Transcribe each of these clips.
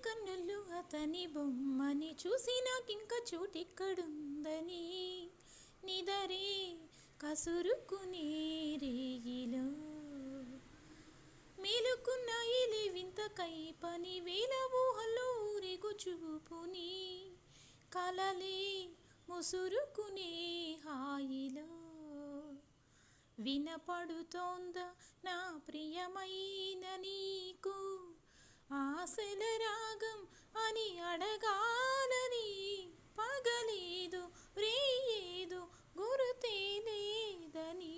కన్నులు అతని బొమ్మని చూసి నాకింక చోటెక్కడుందని నిదరే కసురుకునే రేగిలో మేలుకున్నాయిలే వింత కైపని వేల ఊహల్లో ఊరేగు చూపుని కలలే ముసురుకునే హాయిలో వినపడుతోందా నా ప్రియమైన నీకు ఆశల రాగం అని అడగాలని పగలేదు రేయేదో గురుతే లేదని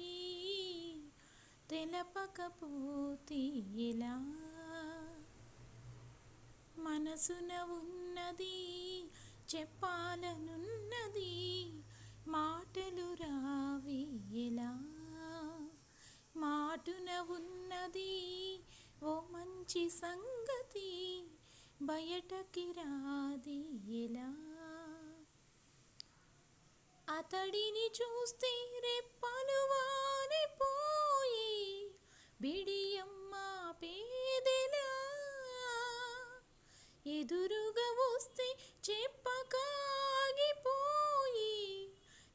తెలపకపోతే ఎలా మనసున ఉన్నది చెప్పాలనున్నది మాటలు రావి ఎలా మాటున ఉన్నది ఓ మంచి సంగతి బయటకి రాది ఎలా అతడిని చూస్తే రెప్పలు వాలిపోయి బిడియమ్మ పేదెలా ఎదురుగా వస్తే చెప్పకాగిపోయి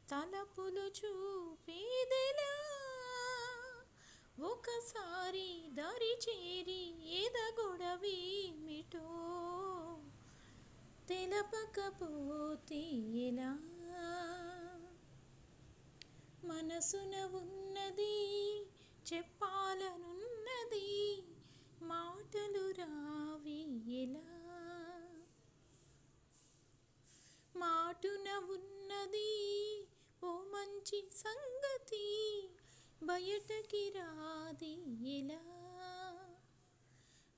తలపులు చూపేదెలా ఒకసారి దరి చేరి ఎదగొడవేమిటో తెలపకపోతే ఎలా మనసున ఉన్నది చెప్పాలనున్నది మాటలు రావి ఎలా మాటున ఉన్నది ఓ మంచి సంగతి బయటకి రాది ఎలా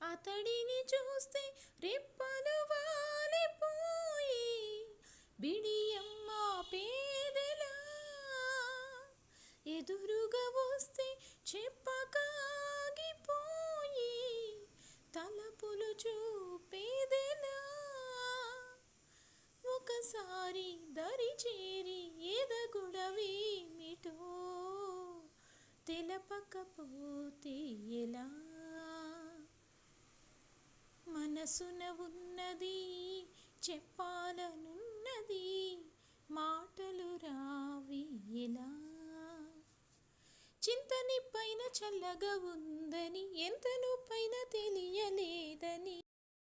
అతడిని చూస్తే రెప్పలు వాలిపోయి బిడియమ్మ పేదెలా ఎదురుగా వస్తే చెప్పకాగిపోయి తలపులు చూపేదెలా ఒకసారి దరి చేరి ఎదగొడవేమిటో తెలపకపోతే ఎలా మనసున ఉన్నది చెప్పాలనున్నది మాటలు రావి ఎలా చింతని పైన చల్లగా ఉందని ఎంత నొప్పైనా తెలియలేదని